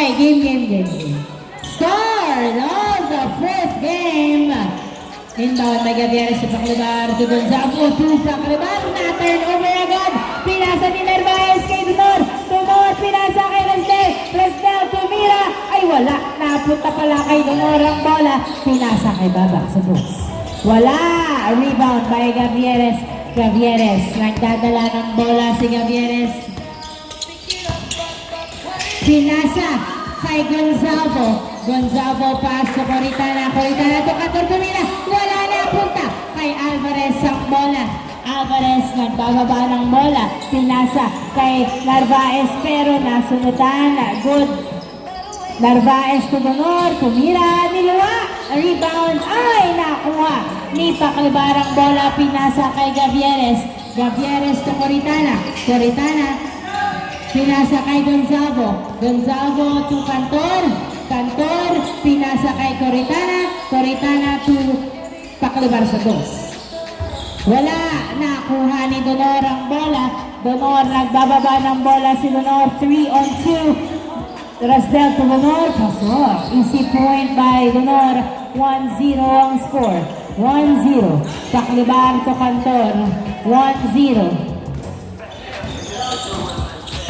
Okay, game. Start of the fourth game. Inbound by Gavieres sa Paclibar to Gonzago to Paclibar. Na-turn over agad. Pinasa ni Narvaez kay Donor. Donor, pinasa kay Resdel. Resdel tumira. Ay wala. Napunta pala kay Donor ang bola. Pinasa kay Babak sa box. Wala. Rebound by Gavieres. Gavieres. Nagdadala ng bola si Gavieres. Pinasa kay Gonzago. Gonzago pass sa Coritana. Coritana to Cantor tumira. Wala na punta kay Alvarez ang bola. Alvarez nagbababa ng bola. Pinasa kay Narvaez pero nasunutan. Good. Narvaez to Donor. Tumira. Niluwa. Rebound. Ay nakuha ni Paclibar ang bola. Pinasa kay Gavieres. Gavieres to Coritana. Coritana. Pinasa kay Gonzago. Gonzago to Cantor. Cantor. Pinasa kay Coritana. Coritana to Paclibar sa dos. Wala. Nakuha ni Donor ang bola. Donor nagbababa ng bola si Donor. 3-on-2. Rasdel to Donor. Pasok. Easy point by Donor. 1-0 ang score. 1-0. Paclibar to Cantor. 1-0.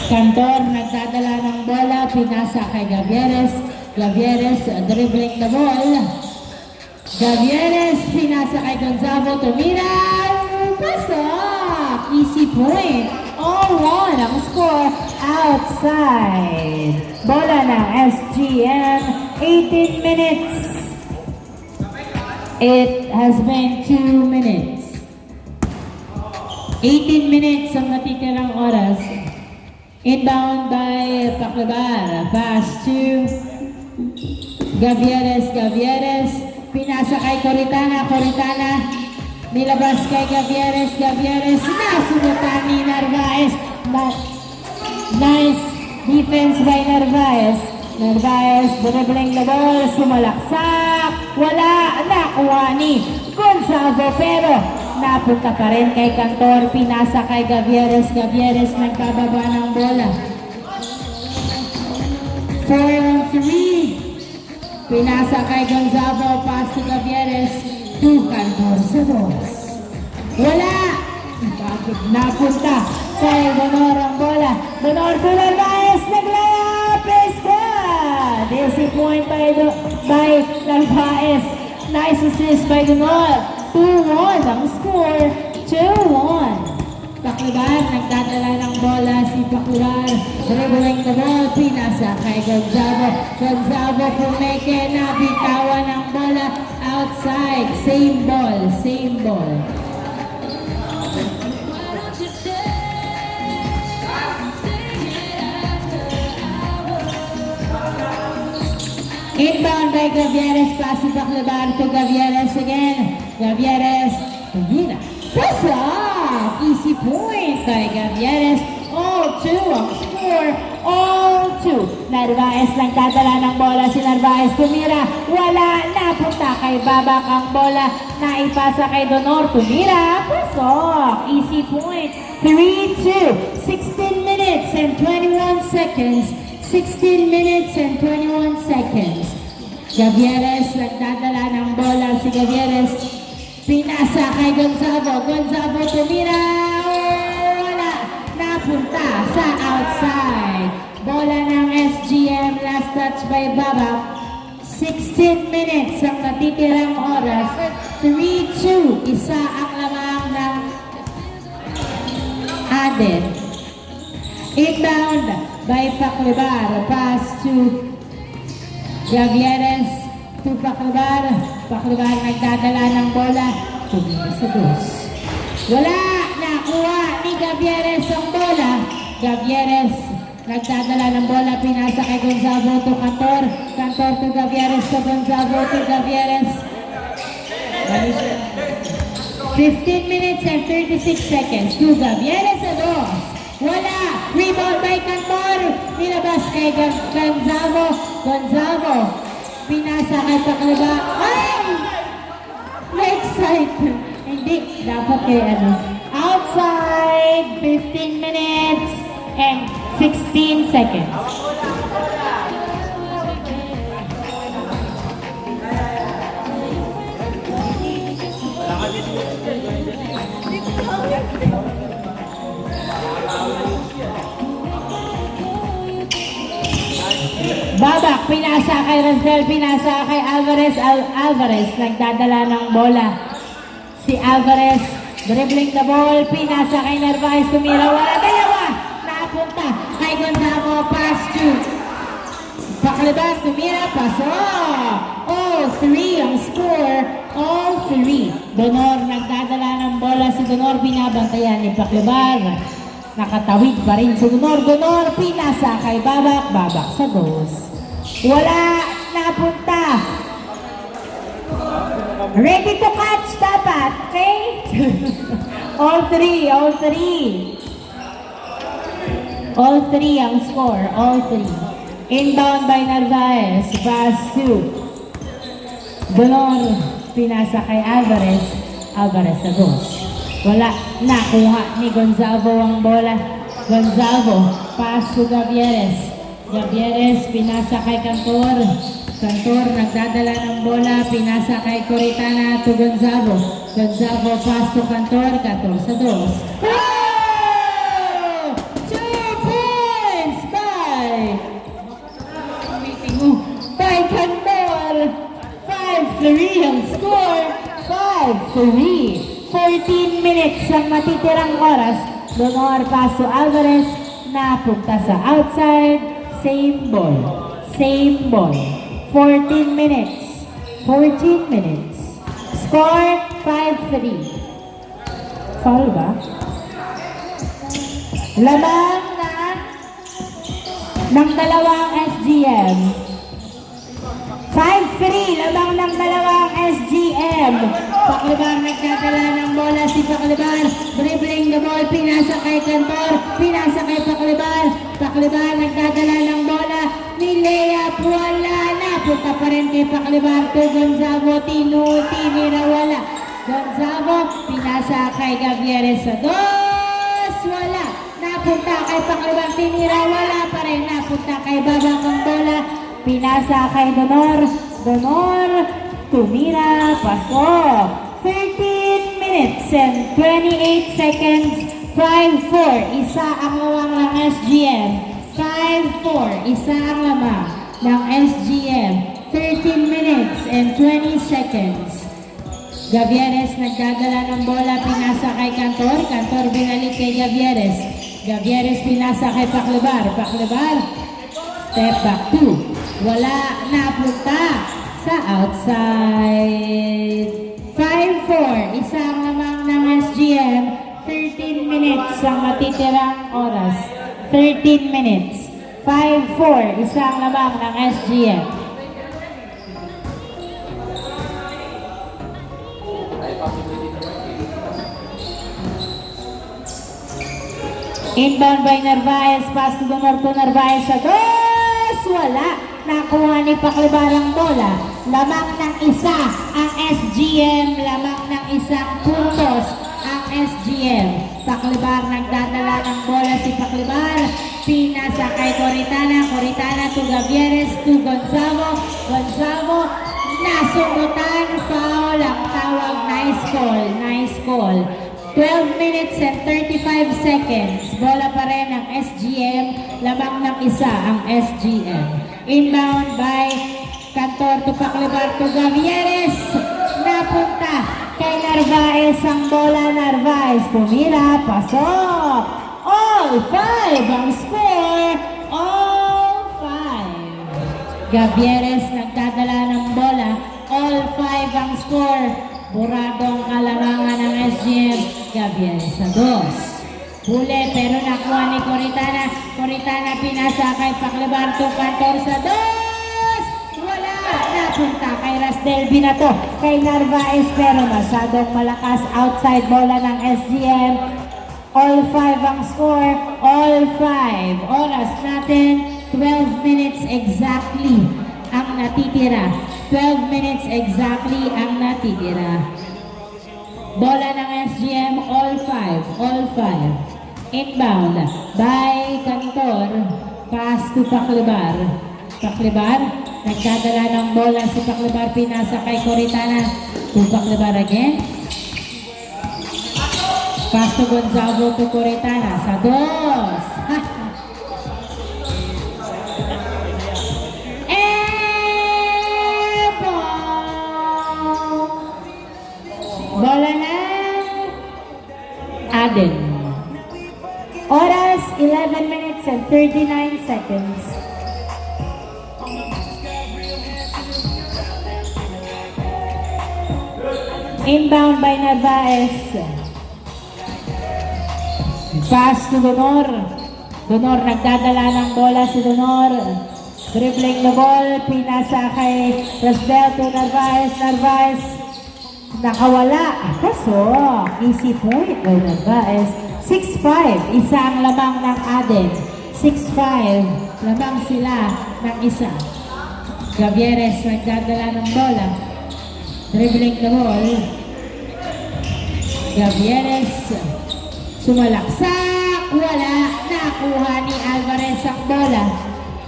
Cantor nagdadala ng bola. Pinasa kay Gavieres. Gavieres dribbling the ball. Gavieres pinasa kay Gonzago. Tumira. Pasok. Easy point. All one ang score. Outside. Bola ng SGM. 18 minutes. It has been 2 minutes. 18 minutes ang natitirang oras. Inbound by Paclibar. Pass to Gavieres. Gavieres. Pinasa kay Coritana. Coritana. Nilabas kay Gavieres. Gavieres. Nasunutan ni Narvaez. Nice defense by Narvaez. Narvaez dribbling the ball. Sumalaksak. Wala. Nakuha ni Gonzago pero napunta pa rin kay Cantor. Pinasa kay Gavieres. Gavieres nagbababa ng bola. 4-on-3. Pinasa kay Gonzago. Pass to Gavieres. To Cantor sa dos. Wala. Napunta kay Donor ang bola. Donor to Narvaez. Nag-layup. Is good. Easy point by Narvaez. Nice assist by Donor. 2-1 ang score. 2-1. Paclibar, nagdadala ng bola si Paclibar. Dribbling the ball. Pinasa kay Gonzago. Gonzago pumeke. Nabitawan ng bola. Outside. Same ball. Same ball. Inbound by Gavieres. Pass si Paclibar to Gavieres again. Gavieres. Tumira. Pasok! Easy point by Gavieres. All 2 ang score. All 2. Narvaez nagdadala ng bola si Narvaez. Tumira. Wala. Napunta kay Babak ang bola. Naipasa kay Donor. Tumira. Pasok. Easy point. 3-2. 16 minutes and 21 seconds. 16 minutes and 21 seconds. Gavieres nagdadala ng bola si Gavieres. Pinasa kay Gonzago. Gonzago tumira. Wala. Napunta sa outside. Bola ng SGM. Last touch by Babak. 16 minutes ang natitirang oras. 3-2. Isa ang lamang ng added. Inbound by Paclibar. Pass to Gavieres to Paclibar. Paclibar nagdadala ng bola. Tumira sa dos. Wala. Nakuha ni Gavieres ang bola. Gavieres nagdadala ng bola. Pinasa kay Gonzago to Cantor. Cantor to Gavieres to Gonzago to Gavieres. 15 minutes and 36 seconds to Gavieres sa dos. Wala. Rebound by Cantor. Nilabas kay Gonzago. Gonzago. Pinasa kay Paclibar. Ay! Na-excite. Hindi. Dapat kay ano. Outside. 15 minutes and 16 seconds. Babak, pinasa kay Rasdel, pinasa kay Alvarez. Alvarez, nagdadala ng bola. Si Alvarez, dribbling the ball, pinasa kay Narvaez, tumira, wala, dalawa. Napunta kay Gonzago, pass to Paclibar, tumira, paso. All three ang score, all three. Donor, nagdadala ng bola. Si Donor, binabantayan ni Paclibar. Nakatawid pa rin si Donor. Donor, pinasa kay Babak. Babak sa dos. Wala, napunta. Ready to catch dapat, okay? All three, all three. All three ang score, all three. Inbound by Narvaez, pass to Donor, pinasa kay Alvarez. Alvarez sa dos. Wala, nakuha ni Gonzago ang bola. Gonzago, pass to Gavieres. Gavieres, pinasa kay Cantor. Cantor, nagdadala ng bola, pinasa kay Coritana to Gonzago. Gonzago, pass to Cantor. Cantor sa dos. Oh! 2 points by Cantor. 5-3 ang score. 5-3. 14 minutes ang matitirang oras. Donor, pass to Alvarez. Napunta sa outside. Same ball. Same ball. 14 minutes. 14 minutes. Score 5-3. Foul ba? Lamang ng dalawang SGM. 5-3. Lamang ng dalawang SGM. Paclibar, nagdadala ng bola si Paclibar. Dribbling the ball. Pinasa kay Cantor. Pinasa kay Paclibar. Paclibar, nagdadala ng bola. Nilea, wala na. Punta pa rin kay Paclibar to Gonzago. Tinira, wala. Gonzago, pinasa kay Gavieres sa dos. Wala. Napunta kay Paclibar. Tinira, wala pa rin. Napunta kay Babak ang bola. Pinasa kay Donor. Donor, tumira, paso. 13 minutes and 28 seconds. 5-4. Isa ang lawang ng SGM. 5-4. Isa ang lamang ng SGM. 13 minutes and 20 seconds. Gavieres, nagdadala ng bola. Pinasa kay Cantor. Cantor, binalik kay Gavieres. Gavieres, pinasa kay Paclibar. Paclibar, step back 2. Wala, napunta sa outside. 5-4. Isang lamang ng SGM. 13 minutes ang matitirang oras. 13 minutes. 5-4. Isang lamang ng SGM. Inbound by Narvaez. Pass to Donor to Narvaez sa dos. Wala. Nakuha ni Paclibar ang bola. Lamang ng isa ang SGM. Lamang ng isang puntos ang SGM. Paclibar, nagdadala ng bola si Paclibar. Pinasa kay Coritana. Coritana to Gavieres to Gonzago. Gonzago, nasungutan. Foul ang tawag. Nice call. Nice call. 12 minutes and 35 seconds. Bola pa rin ang SGM. Lamang ng isa ang SGM. Inbound by Cantor to Paclibar to Gavieres. Napunta kay Narvaez ang bola. Narvaez tumira, pasok. All 5 ang score. All 5. Gavieres, nagdadala ng bola. All 5 ang score. Burado ang kalamangan ng SGM. Gavieres sa dos. Huli, pero nakuha ni Coritana. Coritana, pinasa kay Paclibar to Cantor sa dos. Wala. Napunta kay Rasdel, binato kay Narvaez, pero masyadong malakas. Outside bola ng SGM. All 5 ang score. All 5. Oras natin, 12 minutes exactly ang natitira. 12 minutes exactly ang natitira. Bola ng SGM, all 5. All 5. Inbound by Cantor. Pass to Paclibar. Paclibar, nagdadala ng bola si Paclibar. Pinasa kay Coritana. To Paclibar again. Pass to Gonzago to Coritana. Sa dos. Aden. Oras, 11 minutes and 39 seconds. Inbound by Narvaez. Pass to Donor. Donor nagdadala ng bola si Donor. Dribbling the ball. Pinasa kay Rasdel to Narvaez. Narvaez nakawala. Kaso, easy point by Narvaez. 6-5. Isa ang lamang ng Aden. 6-5. Lamang sila ng isa. Gavieres nagdadala ng bola. Dribbling the ball. Gavieres. Sumalaksak. Wala. Nakuha ni Alvarez ang bola.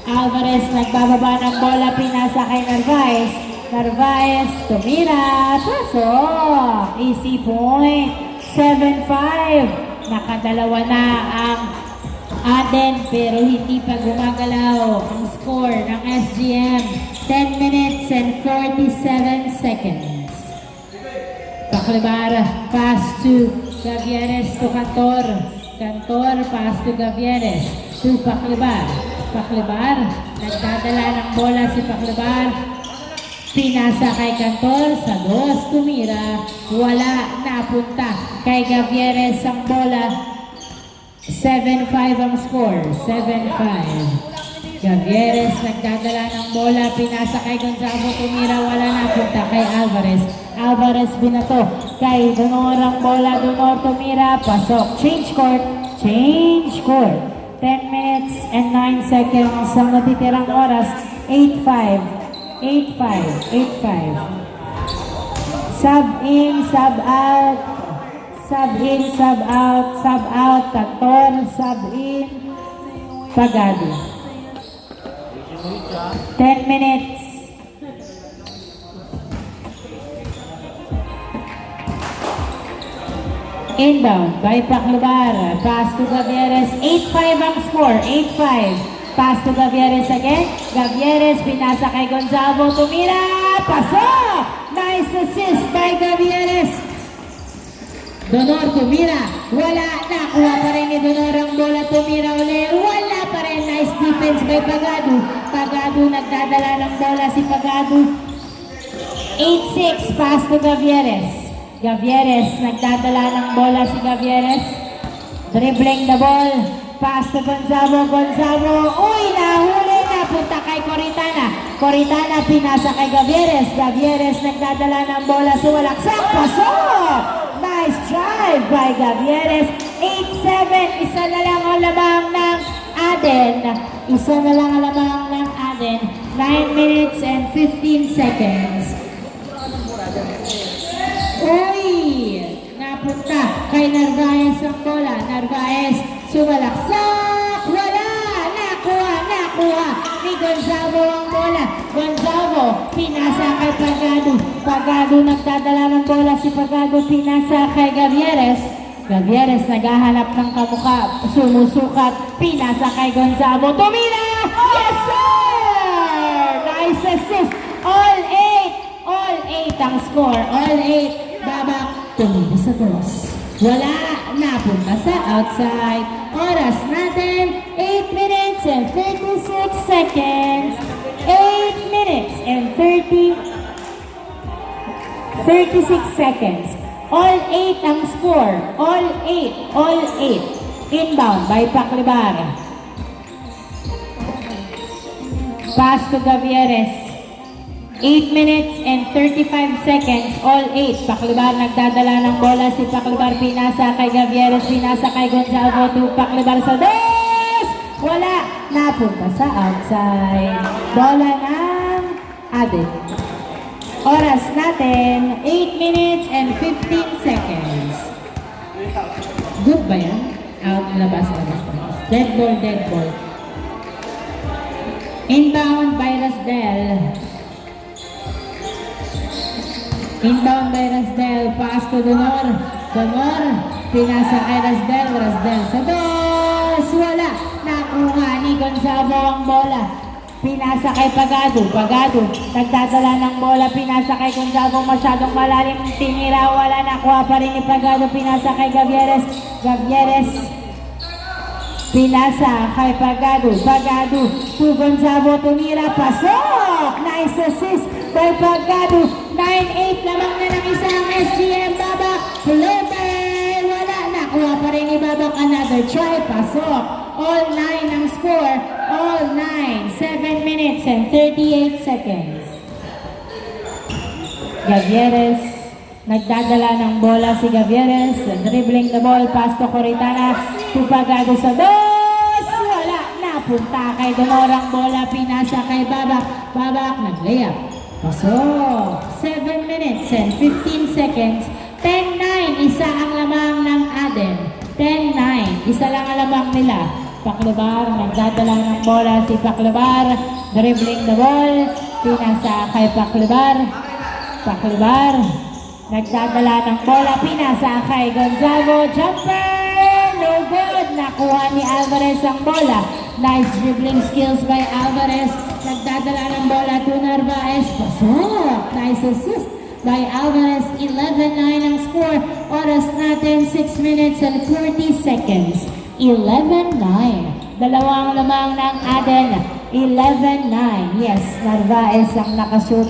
Alvarez nagbababa ng bola. Pinasa kay Narvaez. Narvaez tumira. Pasok. Easy point. 7-5. Nakadalawa na ang Aden pero hindi pa gumagalaw ang score ng SGM. 10 minutes and 47 seconds. Paklibar, pass to Gavieres to Cantor. Cantor, pass to Gavieres to Paklibar. Paklibar, nagdadala ng bola si Paklibar. Pinasa kay Cantor, sa dos, tumira. Wala, napunta kay Gavieres ang bola. 7-5 ang score, 7-5. Gavieres nagdadala ng bola, pinasa kay Gonzago, tumira, wala, napunta kay Alvarez. Alvarez binato kay Donor ang bola, Donor tumira, pasok. Change court, change court. 10 minutes and 9 seconds ang natitirang oras. 8-5, 8-5, 8-5. Sub in, sub out. Sub in, sub out, sub out, Cantor, sub in, Pagado. 10 minutes. Inbound by Paklubar. Pass to Gavieres. 8-5 ang score. 8-5. Pass to Gavieres again. Gavieres pinasa kay Gonzago. Tumira. Pasok! Nice assist by Gavieres. Donor tumira. Wala. Nakuha pa rin ni Donor ang bola. Tumira ulit. Wala pa rin. Nice defense by Pagado. Pagado nagdadala ng bola si Pagado. 8-6. Pass to Gavieres. Gavieres nagdadala ng bola si Gavieres. Dribbling the ball. Pass to Gonzago. Gonzago. Uy! Nahuli na. Punta kay Coritana. Coritana pinasa kay Gavieres. Gavieres nagdadala ng bola. Suwalaksak. Pasok! Nice drive by Gavieres. 8-7. Isa na lang ang lamang ng Aden. Isa na lang ang lamang ng Aden. 9 minutes and 15 seconds. Uy! Napunta kay Narvaez ang bola. Narvaez sumalaksak. Wala! Nakuha ni Gonzago ang bola. Gonzago pinasa kay Pagado. Pagado nagdadala ng bola si Pagado. Pinasa kay Gavieres. Gavieres naghahanap ng kamukha. Sumusukat. Pinasa kay Gonzago. Tumira! Yes, sir! Nice assist. All 8 ang score. All 8. Babak. Tumira sa dos. Wala. Napunta sa outside. Oras natin. 8 minutes and 36 seconds. 8 minutes and 36 seconds. All 8 ang score. All 8. All 8. Inbound by Paklibar. Pass to Gavieres. 8 minutes and 35 seconds. All 8. Paklibar nagdadala ng bola. Si Paklibar pinasa kay Gavieres. Pinasa kay Gonzago to Paklibar sa dos. Wala. Napunta sa outside. Bola ng Aden. Oras natin, 8 minutes and 15 seconds. Good ba yan? Out, labas. Dead ball. Inbound by Rasdel. Pass to Donor. Donor, pinasa kay Rasdel. Rasdel sa dos. Wala. Nakuha ni Gonzago ang bola. pinasa kay Pagado, nagdadala ng bola, pinasa kay Gonzago, masyadong malalim, tinira, wala, nakuha pa rin ni Pagado, pinasa kay Gavieres, pinasa kay Pagado, to Gonzago, tumira, pasok! Nice assist by Pagado, 9-8, lamang na ng isang SGM, Babak, floater, wala, nakuha pa rin ni Babak, another try, pasok, all 9 ang score, all 9, 7 minutes and 38 seconds. Gavieres, nagdadala ng bola si Gavieres, dribbling the ball, pass to Coritana, to Pagado sa dos, wala, napunta kay Donorang bola, pinasa kay Babak, nag-layup, pasok, 7 minutes and 15 seconds, 10-9, isa ang lamang ng Aden, 10-9, isa lang ang lamang nila. Paclabar, nagdadala ng bola si Paclabar, dribbling the ball, pinasa kay Paclabar, nagdadala ng bola, pinasa kay Gonzago, jumper, no good, nakuha ni Alvarez ang bola, nice dribbling skills by Alvarez, nagdadala ng bola to Narvaez, pasok, nice assist by Alvarez, 11-9 ang score, oras natin 6 minutes and 40 seconds. 11-9. Dalawang lamang ng Aden. 11-9. Yes, Narvaez ang nakashoot.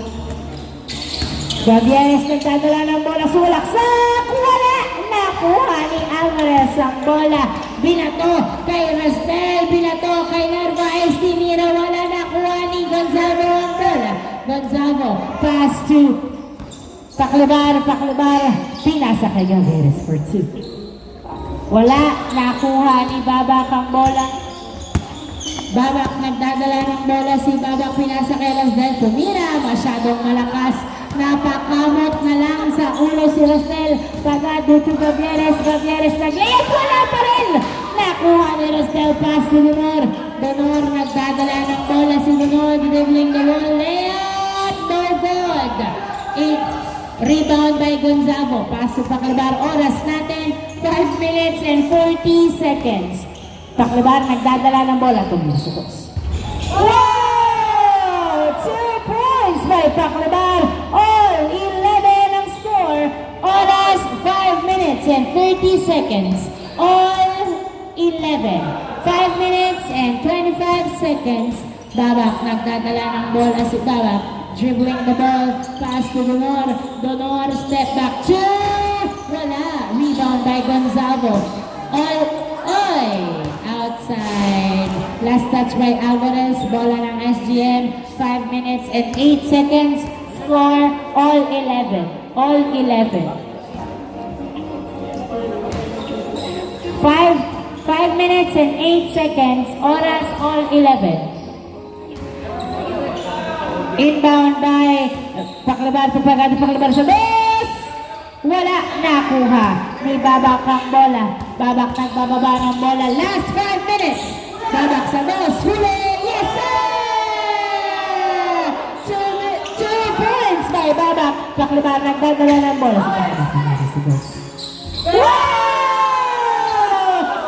Gavieres nagdadala ng bola. Sulaksak! Wala! Nakuha ni Alvarez ang bola. Binato kay Rastel. Binato kay Narvaez. Tinira. Wala, nakuha ni Gonzago ang bola. Gonzago. Pass to Paclabar. Pinasa kay Gavieres for 2. Wala, nakuha ni Babak ang bola. Babak, nagdadala ng bola si Babak, pinasa kay Rasdel, tumira, masyadong malakas, napakamot na lang sa ulo si Rasdel, Pagado to Gavieres, nag-layup, wala pa rin, nakuha ni Rasdel, pass to Donor, nagdadala ng bola si Donor, dribbling the ball, layup, no good, 8, rebound by Gonzago, pass to Paclabar, oras natin, 5 minutes and 40 seconds. Paclabar, nagdadala ng bola. Tumusukos. Wow! 2 points by Paclabar. All 11 ang score. Oras, 5 minutes and 30 seconds. All 11. 5 minutes and 25 seconds. Babak, nagdadala ng bola si Babak. Dribbling the ball. Pass to Donor, step back. 2! Wala. Rebound by Gonzago. Outside. Last touch by Alvarez. Bola ng SGM. 5 minutes and 8 seconds. Score all 11. 5 minutes and 8 seconds. Oras all 11. Inbound by Paclabar sa dos! Wala, nakuha ni Babak ang bola. Babak nagbababa ng bola. Last 5 minutes. Babak sa dos. Huli! Yes, sir! 2 points by Babak. Paclabar nagdadala ng bola. Wow!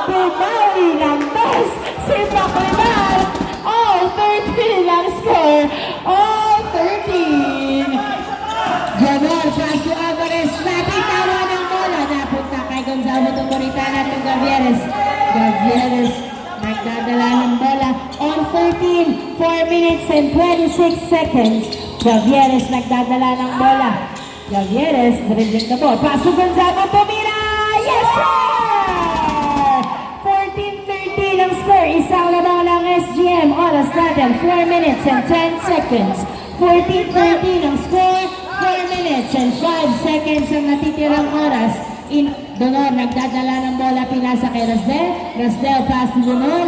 Bumawi ng dos si Paclabar. All 13 ang score. All 13. Donor, pass to Alvarez. Napitawan ng bola. Napunta kay Gonzago to Coritana to Gavieres. Nagdadala ng bola. On 13, 4 minutes and 26 seconds. Gavieres nagdadala ng bola. Gavieres dribbling the ball. Pass to Gonzago. Tumira! Yes, sir! 14-13 ang score. Isang lamang ng SGM. Oras natin, 4 minutes and 10 seconds. 14-13 ang score. 4 minutes and 5 seconds ang natitirang oras. Donor, nagdadala ng bola, pinasa kay Rasdel, pass to Donor,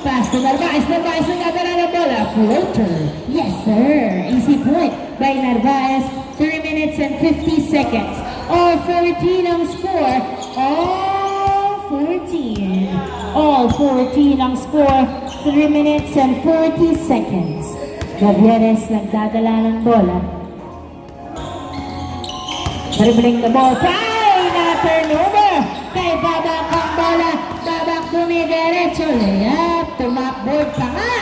pass to Narvaez, nagdadala ng bola, floater. Yes, sir. Easy point by Narvaez. 3 minutes and 50 seconds. All 14 ang score. All 14 ang score. 3 minutes and 40 seconds. Gavieres nagdadala ng bola. Dribbling the ball. Turnover kay Babak ang bola. Babak dumidiretso. Layup. Tumakboard pa nga.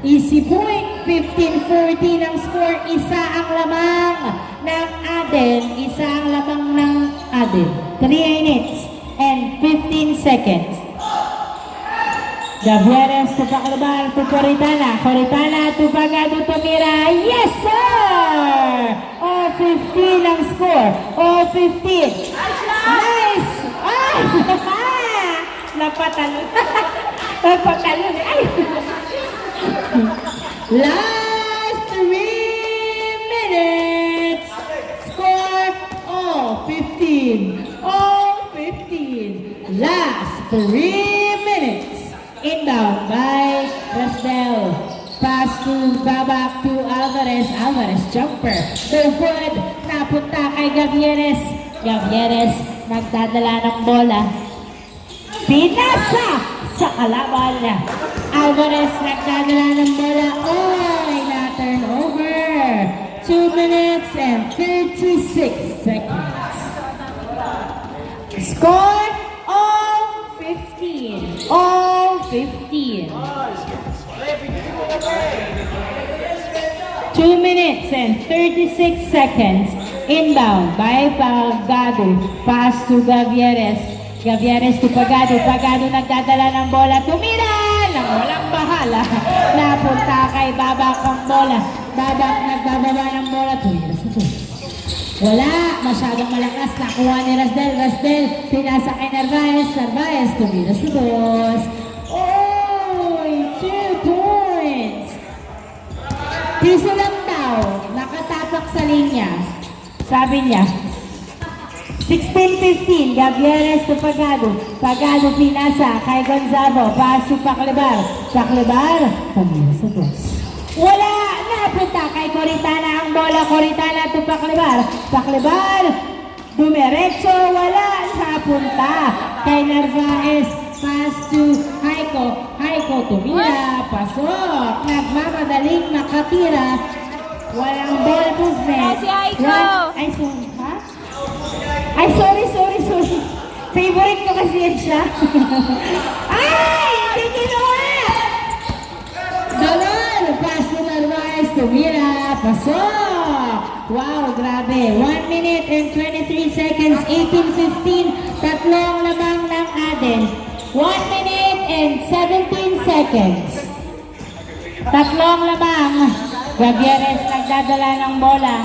Easy point, 15-14 ang score. Isa ang lamang ng Aden. Isa ang lamang ng Aden. 3 minutes and 15 seconds. Gavieres to Paclabar to Coritana. Coritana to Pagado Tomira. Yes, sir! All 15 ang score. All 15. Nice! Ay! Napatalon. Napatalon. Ay! Last 3 minutes. Score all 15. All 15. Last 3 minutes. Inbound by Rasdel. Pass to Babak to Alvarez. Alvarez jumper. No good. Napunta kay Gavieres. Gavieres nagdadala ng bola. Pinasa sa kalaban niya. Alvarez nagdadala ng bola. Oy, na-turn over. 2 minutes and 36 seconds. Score all 15. All 15. 2 minutes and 36 seconds. Inbound by Pagado. Pass to Gavieres. Gavieres to Pagado. Pagado nagdadala ng bola. Tumira ng walang bahala. Napunta kay Babak ang bola. Babak nagbababa ng bola. Tumira sa bola. Wala. Masyadong malakas. Nakuha ni Rasdel. Rasdel. Pinasa kay Narvaez. Narvaez. Tumira sa boss. Oy! 2 points. Piso lang daw. Nakatapak sa linya. Sabi niya. 16-15, Gavieres to Pagado. Pagado pinasa kay Gonzalo. Pass to Paclabar. Paclabar, tumira sa boss. Wala! Napunta kay Coritana ang bola. Coritana to Paclabar. Paclabar, dumiretso. Wala! Napunta kay Narvaez. Pass to Haiko. Haiko tumira. Pasok. Nagmamadaling makatira. Walang ball movement. Si Haiko! Ay, sorry. Ha? Ay, sorry. Favorite ko kasi yan siya. Ay! Hindi ginawa! Dalon! Pass to Narvaez. Tumira. Pasok! Wow, grabe. 1 minute and 23 seconds. 18-15. Tatlong lamang ng Aden. 1 minute and 17 seconds. Tatlong lamang. Gavieres nagdadala ng bola.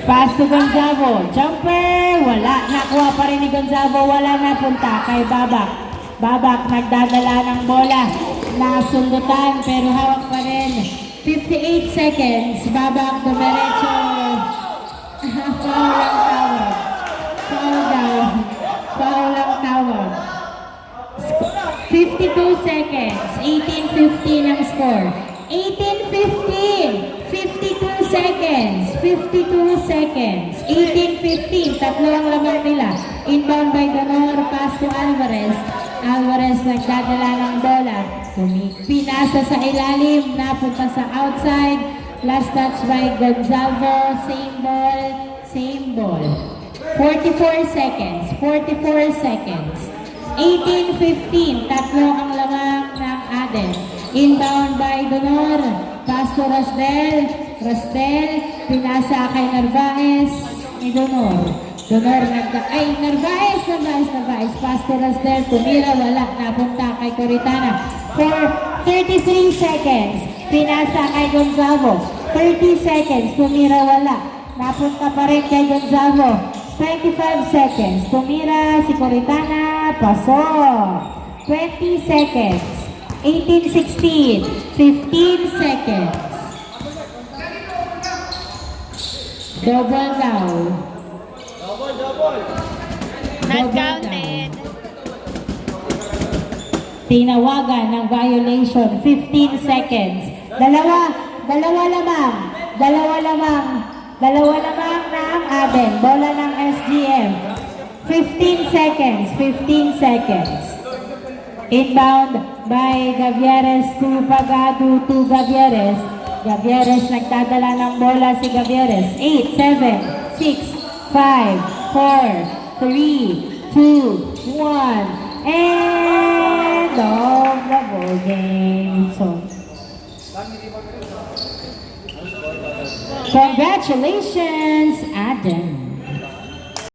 Pass to Gonzalo. Jumper. Wala. Nakuha pa rin ni Gonzalo. Wala napunta kay Babak. Babak nagdadala ng bola. Nasundutan pero hawak pa rin. 58 seconds. Babak dumiretso. Foul lang tawag. Foul daw. Foul lang tawag. 52 seconds. 18-15 ang score. 18-15. 52 seconds. 52 seconds. 18-15. Tatlo ang lamang nila. Inbound by Donor. Pass to Alvarez. Alvarez nagdadala ng bola. Pinasa sa ilalim. Napunta sa outside. Last touch by Gonzalo. Same ball. Same ball. 44 seconds. 44 seconds. 18-15. Tatlo ang lamang ng Aden. Inbound by Donor. Pass to Rasdel. Rasdel. Pinasa kay Narvaez. Ni Donor. Donor Narvaez. Pass to Rasdel. Tumira. Wala. Napunta kay Coritana. For 33 seconds. Pinasa kay Gonzalo. 30 seconds. Tumira. Wala. Napunta pa rin kay Gonzalo. 25 seconds. Tumira si Coritana. Pasok. 20 seconds. 18-16. 15 seconds. Double down. Not counted. Tinawagan ng violation. 15 seconds. Dalawa lamang ng Aden. Bola ng SGM. 15 seconds. 15 seconds. Inbound by Gavieres to Pagado to Gavieres. Gavieres nagdadala ng bola si Gavieres. 8, 7, 6, 5, 4, 3, 2, 1. And of the ball game. So, Congratulations, Adam.